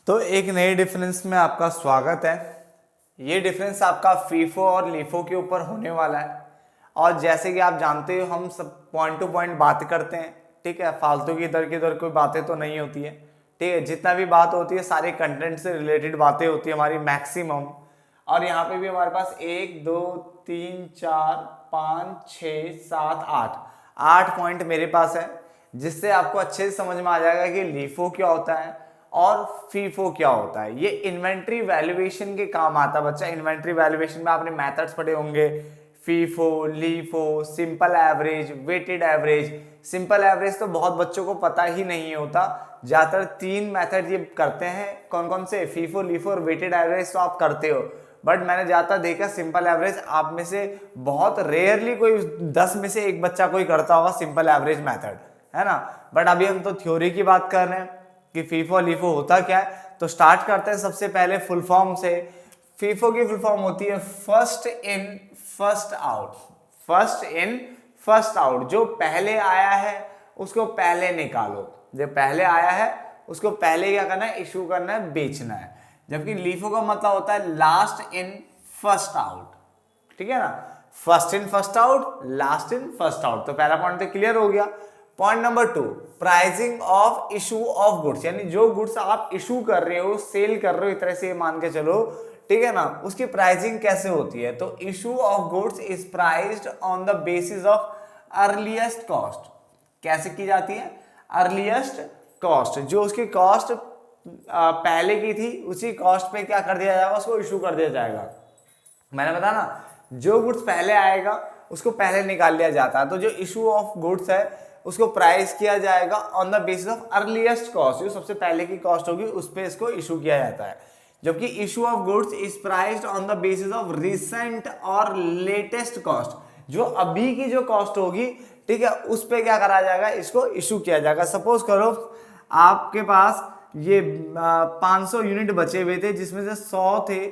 तो एक नए डिफरेंस में आपका स्वागत है। ये डिफरेंस आपका फीफो और लीफो के ऊपर होने वाला है। और जैसे कि आप जानते हो हम सब पॉइंट टू पॉइंट बात करते हैं, ठीक है। फालतू की इधर कोई बातें तो नहीं होती है, ठीक है। जितना भी बात होती है सारे कंटेंट से रिलेटेड बातें होती है हमारी मैक्सिमम। और यहाँ पे भी हमारे पास 1 2 3 4 5 6 7 8 पॉइंट मेरे पास है, जिससे आपको अच्छे से समझ में आ जाएगा कि लीफो क्या होता है और फीफो क्या होता है। ये इन्वेंट्री वैल्यूएशन के काम आता है बच्चा। इन्वेंट्री वैल्यूएशन में आपने मेथड्स पढ़े होंगे, FIFO, LIFO, simple average, weighted average. Simple average तो बहुत बच्चों को पता ही नहीं होता। ज्यादातर 3 मेथड ये करते हैं, कौन कौन से, फीफो, लीफो और वेटेड एवरेज तो आप करते हो। बट मैंने ज्यादातर देखा सिंपल एवरेज आप में से बहुत रेयरली कोई 10 में से एक बच्चा कोई करता होगा सिंपल एवरेज मेथड, है ना। बट अभी हम तो थ्योरी की बात कर रहे हैं कि फीफो और लीफो होता क्या है। तो स्टार्ट करते हैं सबसे पहले फुल फॉर्म से। फीफो की फुल फॉर्म होती है first in first out. First in first out, जो पहले आया है उसको पहले निकालो। जो पहले आया है उसको पहले क्या करना है, इशू करना है, बेचना है। जबकि लीफो का मतलब होता है लास्ट इन फर्स्ट आउट, ठीक है ना। First in first out, last in first out. तो पहला पॉइंट तो क्लियर हो गया। Point number 2, pricing of issue of goods, यानी जो गुड्स आप इशू कर रहे हो, सेल कर रहे हो, इस तरह से मान के चलो, ठीक है ना, उसकी प्राइसिंग कैसे होती है। तो issue of goods is priced on the basis of earliest cost. कैसे की जाती है, अर्लीस्ट कॉस्ट, जो उसकी कॉस्ट पहले की थी उसी कॉस्ट पे क्या कर दिया जाएगा, उसको इशू कर दिया जाएगा। मैंने बताया ना, जो गुड्स पहले आएगा उसको पहले निकाल लिया जाता है। तो जो इशू ऑफ गुड्स है उसको प्राइस किया जाएगा on the basis of earliest cost, जो सबसे पहले की कॉस्ट होगी उस पे इसको इशू किया जाता है। जबकि issue of goods is priced on the basis of recent और लेटेस्ट कॉस्ट, जो अभी की जो कॉस्ट होगी, ठीक है, उस पे क्या करा जाएगा, इसको इशू किया जाएगा। सपोज करो आपके पास ये 500 यूनिट बचे हुए थे, जिसमें से 100 थे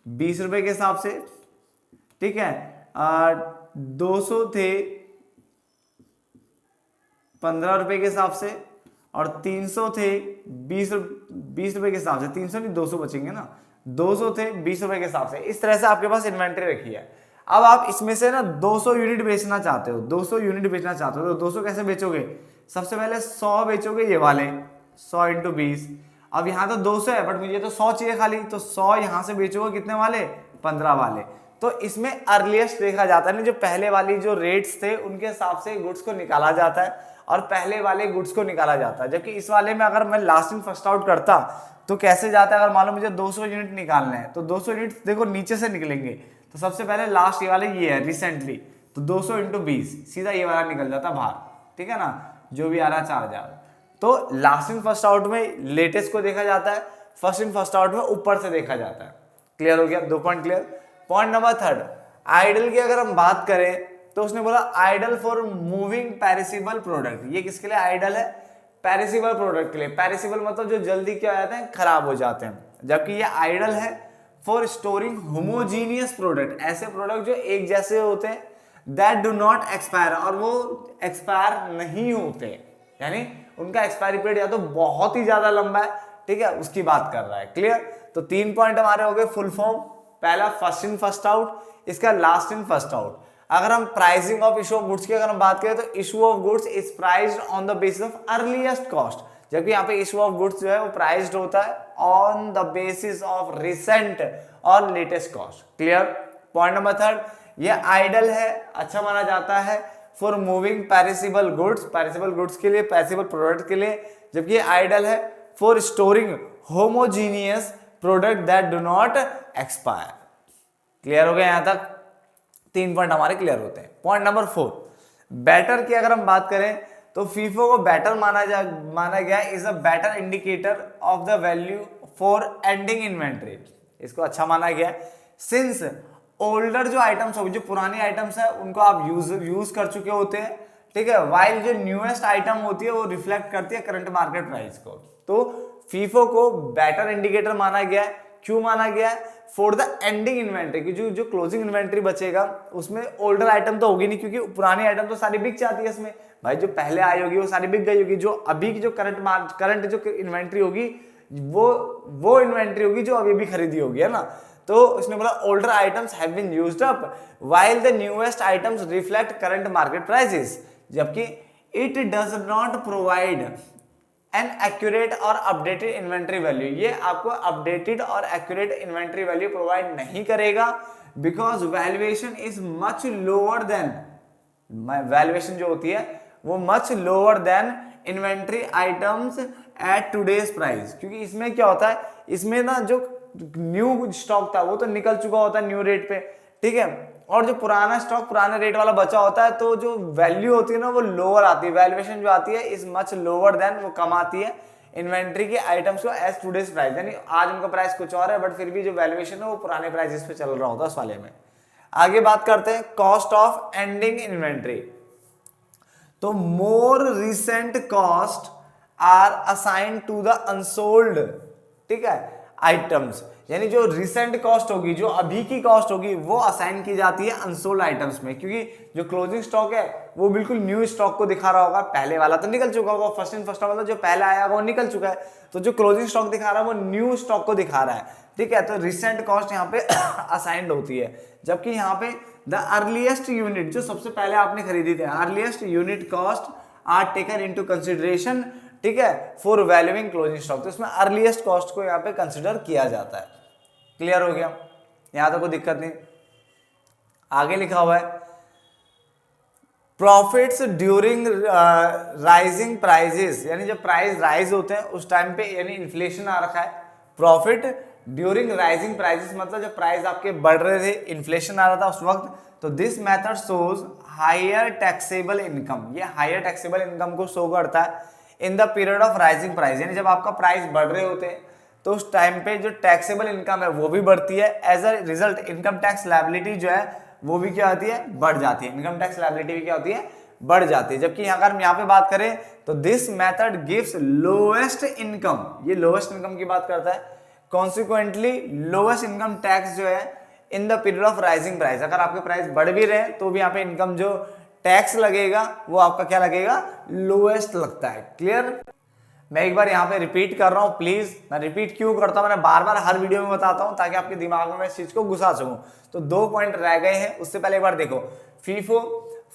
20 रुपए के हिसाब से, ठीक है, 200 थे 15 रुपए के हिसाब से, और 300 थे 20 रुपए के हिसाब से। 300 नहीं 200 बचेंगे ना, 200 थे 20 रुपए के हिसाब से। इस तरह से आपके पास इन्वेंट्री रखी है। अब आप इसमें से ना 200 यूनिट बेचना चाहते हो, 200 यूनिट बेचना चाहते हो, तो 200 कैसे बेचोगे, सबसे पहले 100 बेचोगे, ये वाले 100 × 20। अब यहाँ तो 200 है बट मुझे तो 100 चाहिए खाली, तो 100 यहाँ से बेचोगे, कितने वाले, 15 वाले। तो इसमें अर्लीस्ट देखा जाता है, जो पहले वाली जो रेट्स थे उनके हिसाब से गुड्स को निकाला जाता है और पहले वाले गुड्स को निकाला जाता है। जबकि इस वाले में अगर मैं लास्ट इन फर्स्ट आउट करता तो कैसे जाता है, अगर मान लो मुझे 200 यूनिट निकालना है तो 200 यूनिट देखो नीचे से निकलेंगे। तो सबसे पहले लास्ट ये वाले ये है रिसेंटली, तो 200 × 20 सीधा ये वाला निकल जाता बाहर, ठीक है ना, जो भी आ रहा है 4000। तो लास्ट इन फर्स्ट आउट में लेटेस्ट को देखा जाता है, फर्स्ट इन फर्स्ट आउट में ऊपर से देखा जाता है। क्लियर हो गया, 2 point clear. Point number 3, ideal की अगर हम बात करें तो उसने बोला ideal for moving perishable product. ये किसके लिए आइडल है, पेरिसेबल प्रोडक्ट के लिए। पेरिसेबल मतलब जो जल्दी क्या हो जाते हैं, खराब हो जाते हैं। जबकि ये आइडल है फॉर स्टोरिंग होमोजीनियस प्रोडक्ट, ऐसे प्रोडक्ट जो एक जैसे होते हैं, दैट डू नॉट एक्सपायर, और वो एक्सपायर नहीं होते, यानी उनका एक्सपायरी पीरियड या तो बहुत ही ज्यादा लंबा है, ठीक है, उसकी बात कर रहा है। क्लियर। तो 3 पॉइंट हमारे हो गए फुल फॉर्म। पहला फर्स्ट इन फर्स्ट आउट, इसका लास्ट इन फर्स्ट आउट। अगर हम pricing of issue of goods की अगर हम बात करें तो issue of goods is priced on the basis of earliest cost. जबकि यहाँ पे इशू ऑफ गुड्स जो है वो प्राइस्ड होता है on the basis of recent और latest cost. Clear. Point number 3, ये आइडल है, अच्छा माना जाता है for moving perishable goods, perishable goods के लिए, पेरिसेबल प्रोडक्ट के लिए। जबकि ये आइडल है for storing homogeneous product that do not expire. Clear हो गया, यहां तक 3 पॉइंट हमारे क्लियर होते हैं। पॉइंट नंबर 4, बेटर की अगर हम बात करें तो फीफो को बेटर माना गया is a better indicator of the value for ending inventory. इसको अच्छा माना गया सिंस ओल्डर जो आइटम्स होगी, जो पुरानी आइटम्स है उनको आप यूज कर चुके होते हैं, ठीक है, वाइल जो न्यूएस्ट आइटम होती है वो रिफ्लेक्ट करती है करंट मार्केट प्राइस को। तो फीफो को बेटर इंडिकेटर माना गया है। क्यों माना गया है, फॉर द एंडिंग इन्वेंट्री की, जो क्लोजिंग इन्वेंट्री बचेगा उसमें ओल्डर आइटम तो होगी नहीं, क्योंकि पुरानी आइटम तो सारी बिक जाती है इसमें, भाई जो पहले आई होगी वो सारी बिक गई होगी। जो अभी की जो करंट जो इन्वेंट्री होगी वो इन्वेंट्री होगी जो अभी भी खरीदी होगी, है ना। तो उसने बोला older items have been used up while the newest items reflect current market prices, जबकि it does not provide an accurate और अपडेटेड इन्वेंट्री वैल्यू। ये आपको अपडेटेड और एक्यूरेट इन्वेंट्री वैल्यू प्रोवाइड नहीं करेगा because valuation is much lower than, valuation जो होती है वो much lower than inventory items at today's price. क्योंकि इसमें क्या होता है, इसमें ना जो न्यू स्टॉक था वो तो निकल चुका होता है न्यू रेट पे, ठीक है, और जो पुराना स्टॉक पुराने रेट वाला बचा होता है तो जो वैल्यू होती है ना वो लोअर आती है, वैल्यूएशन जो आती है इज मच लोअर देन, वो कम आती है इन्वेंट्री के आइटम्स को एज टूडेज प्राइस, यानी आज उनका प्राइस कुछ और है बट फिर भी जो वैल्यूएशन है वो पुराने प्राइसेस पे चल रहा होता है उस वाले में। आगे बात करते हैं कॉस्ट ऑफ एंडिंग इन्वेंट्री। तो more recent cost are assigned to the unsold, ठीक है, आइटम्स, यानी जो रिसेंट कॉस्ट होगी, जो अभी की कॉस्ट होगी वो असाइन की जाती है अनसोल्ड आइटम्स में, क्योंकि जो क्लोजिंग स्टॉक है वो बिल्कुल न्यू स्टॉक को दिखा रहा होगा, पहले वाला तो निकल चुका होगा, फर्स्ट इन फर्स्ट आउट मतलब जो पहले आया होगा वो निकल चुका है, तो जो क्लोजिंग स्टॉक दिखा रहा है वो न्यू स्टॉक को दिखा रहा है, ठीक है। तो रिसेंट कॉस्ट यहाँ पे असाइंड होती है, जबकि यहाँ पे द अर्लीस्ट यूनिट, जो सबसे पहले आपने खरीदी थी, earliest unit cost are taken into consideration, ठीक है, फॉर वैल्यूइंग क्लोजिंग स्टॉक। तो इसमें अर्लीस्ट कॉस्ट को यहाँ पे कंसिडर किया जाता है। क्लियर हो गया, यहां तो कोई दिक्कत नहीं। आगे लिखा हुआ है प्रॉफिट्स ड्यूरिंग राइजिंग प्राइजेस, यानी जब प्राइस राइज होते हैं उस टाइम पे, यानी इन्फ्लेशन आ रखा है, प्रॉफिट ड्यूरिंग राइजिंग प्राइसेस मतलब जब प्राइस आपके बढ़ रहे थे, इन्फ्लेशन आ रहा था उस वक्त, तो this method shows higher taxable income, ये हायर टैक्सेबल इनकम को शो करता है in the period of rising price, यानी जब आपका प्राइस बढ़ रहे होते हैं तो उस टाइम पे जो टैक्सेबल इनकम है वो भी बढ़ती है, as a result income tax liability जो है वो भी क्या होती है, बढ़ जाती है, इनकम टैक्स लायबिलिटी भी क्या होती है, बढ़ जाती है। जबकि अगर हम यहाँ पे बात करें तो this method gives lowest income, ये लोएस्ट इनकम की बात करता है, कॉन्सिक्वेंटली लोएस्ट इनकम टैक्स जो है in the period of rising price, अगर आपके प्राइस बढ़ भी रहे तो भी यहाँ पे इनकम जो टैक्स लगेगा वो आपका क्या लगेगा, लोएस्ट लगता है। क्लियर, मैं एक बार यहाँ पे रिपीट कर रहा हूँ, प्लीज, मैं रिपीट क्यों करता हूँ, मैंने बार बार हर वीडियो में बताता हूँ ताकि आपके दिमाग में इस चीज को घुसा सकूं। तो 2 पॉइंट रह गए हैं, उससे पहले एक बार देखो, FIFO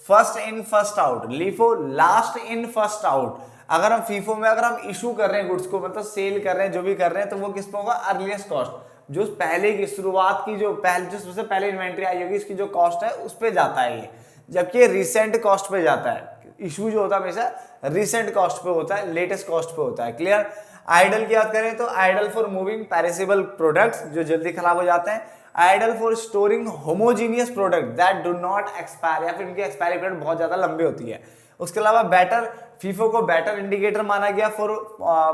first in first out, LIFO last in first out. अगर हम फीफो में अगर हम इशू कर रहे हैं गुड्स को, मतलब सेल कर रहे हैं, जो भी कर रहे हैं, तो वो किस पे होगा, अर्लीस्ट कॉस्ट, जो पहले की शुरुआत की जो सबसे पहले इन्वेंट्री आई होगी इसकी जो कॉस्ट है उस पे जाता है ये, जबकि रिसेंट कॉस्ट पे जाता है। इशू जो होता है हमेशा रिसेंट कॉस्ट पे होता है, लेटेस्ट कॉस्ट पे होता है। क्लियर। आइडल की बात करें तो ideal for moving perishable products, जो जल्दी खराब हो जाते हैं, ideal for storing homogeneous product that do not expire, या फिर इनकी एक्सपायरी पीरियड बहुत ज्यादा लंबी होती है। उसके अलावा बेटर, फीफो को बेटर इंडिकेटर माना गया, फॉर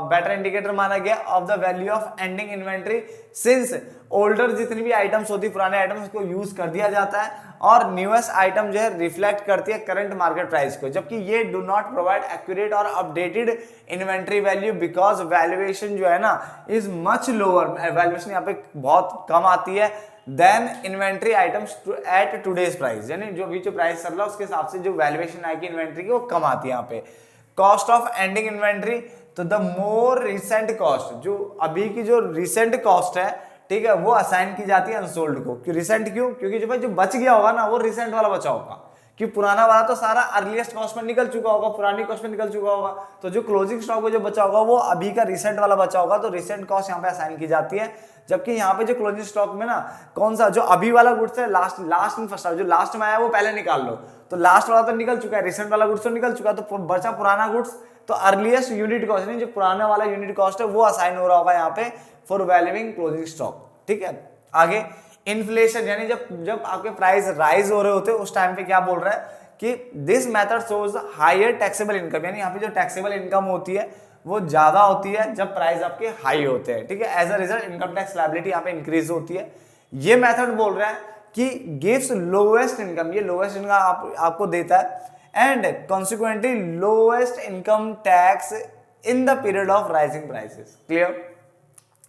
बेटर इंडिकेटर माना गया of the value of ending inventory, since older जितनी भी आइटम्स होती है, पुराने आइटम्स को यूज कर दिया जाता है, और न्यूएस्ट आइटम जो है रिफ्लेक्ट करती है करंट मार्केट प्राइस को, जबकि ये डू नॉट प्रोवाइड एक्यूरेट और updated inventory value because valuation जो है ना इज मच लोअर, वैल्यूएशन यहाँ पे बहुत कम आती है then inventory items at today's price, यानी जो अभी जो प्राइस चल रहा है उसके हिसाब से जो वैल्यूएशन आएगी इन्वेंट्री की वो कम आती है यहाँ पे। कॉस्ट ऑफ एंडिंग इन्वेंट्री, तो द मोर रिसेंट कॉस्ट, जो अभी की जो रिसेंट कॉस्ट है, ठीक है, वो असाइन की जाती है अनसोल्ड को। क्यों रिसेंट, क्यों, क्योंकि जो भाई जो बच गया होगा ना वो रिसेंट वाला बचा होगा, कि पुराना वाला तो सारा अर्लीस्ट कॉस्ट में निकल चुका होगा, पुरानी कॉस्ट में निकल चुका होगा, तो जो क्लोजिंग स्टॉक में जो बचा होगा वो अभी का रिसेंट वाला बचा होगा, तो रिसेंट कॉस्ट यहाँ पे असाइन की जाती है। जबकि यहाँ पे जो क्लोजिंग स्टॉक में ना कौन सा जो अभी वाला गुड्स है, लास्ट इन फर्स्ट, जो लास्ट में आया वो पहले निकाल लो, तो लास्ट वाला तो निकल चुका है, रिसेंट वाला गुड्स तो निकल चुका है, तो बचा पुराना गुड्स, तो अर्लीस्ट यूनिट कॉस्ट नहीं, जो पुराना वाला यूनिट कॉस्ट है वो असाइन हो रहा होगा यहाँ पे फॉर वैल्यूइंग क्लोजिंग स्टॉक। ठीक है, आगे इन्फ्लेशन, यानी जब आपके प्राइस राइज हो रहे होते हैं उस टाइम पे क्या बोल रहा है कि this method shows higher taxable income, यानी यहाँ पे जो टैक्सेबल इनकम होती है वो ज्यादा होती है जब प्राइस आपके हाई होते हैं। ठीक है, as a result income tax liability यहाँ पे इंक्रीज होती है। ये मेथड बोल रहा है कि गिव्स लोएस्ट इनकम, ये लोएस्ट इनकम आपको देता है and consequently lowest income tax in the period of rising prices. Clear.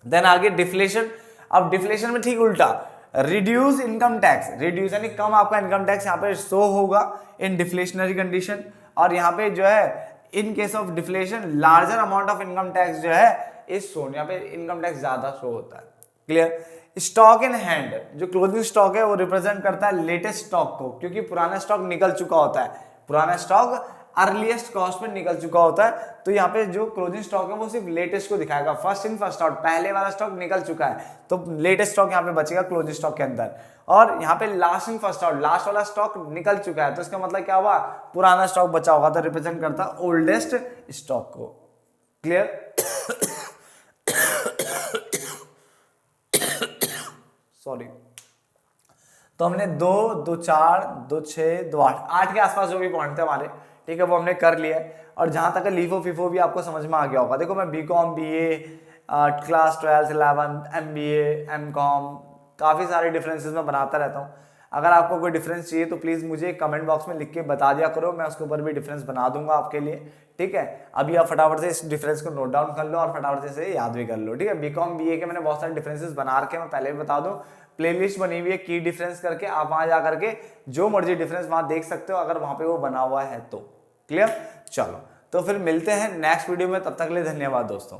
Then आगे डिफ्लेशन। अब डिफ्लेशन में ठीक उल्टा, रिड्यूस इनकम टैक्स, रिड्यूस यानी कम आपका इनकम टैक्स यहाँ पे शो होगा इन डिफ्लेशनरी कंडीशन, और यहाँ पे जो है in case of deflation larger amount of income tax जो है इज शोन, यहाँ पे इनकम टैक्स ज्यादा शो होता है। क्लियर। स्टॉक इन हैंड, जो क्लोजिंग स्टॉक है वो रिप्रेजेंट करता है लेटेस्ट स्टॉक को, क्योंकि पुराना स्टॉक निकल चुका होता है, पुराना स्टॉक अर्लीस्ट कॉस्ट पे निकल चुका होता है, तो यहाँ पे जो क्लोजिंग स्टॉक है वो सिर्फ लेटेस्ट को दिखाएगा, फर्स्ट इन फर्स्ट आउट, पहले वाला स्टॉक निकल चुका है तो लेटेस्ट स्टॉक यहाँ पे बचेगा क्लोजिंग स्टॉक के अंदर। और यहाँ पे last in first out, last वाला स्टॉक निकल चुका है तो इसका मतलब क्या हुआ, पुराना स्टॉक बचा होगा, तो रिप्रेजेंट करता है ओल्डेस्ट स्टॉक को। क्लियर। सॉरी। तो हमने 2, 2, 4, 2, 6, 2, 8 के आसपास जो भी पॉइंट थे हमारे, ठीक है, वो हमने कर लिया है। और जहां तक लीफो फीफो भी आपको समझ में आ गया होगा। देखो मैं BCom, BA, class 12, 11, MBA, MCom, काफ़ी सारे डिफरेंसेस मैं बनाता रहता हूँ। अगर आपको कोई डिफरेंस चाहिए तो प्लीज़ मुझे कमेंट बॉक्स में लिख के बता दिया करो, मैं उसके ऊपर भी डिफरेंस बना दूंगा आपके लिए। ठीक है, अभी आप फटाफट से इस डिफरेंस को नोट डाउन कर लो और फटाफट से इसे याद भी कर लो। ठीक है, बीकॉम, बीए के मैंने बहुत सारे डिफरेंसेस बना रखे, मैं पहले भी बता दूं, प्लेलिस्ट बनी हुई है की डिफरेंस करके, आप वहां जा करके जो मर्जी डिफरेंस वहां देख सकते हो अगर वहां पे वो बना हुआ है तो। क्लियर। चलो तो फिर मिलते हैं नेक्स्ट वीडियो में, तब तक के लिए धन्यवाद दोस्तों।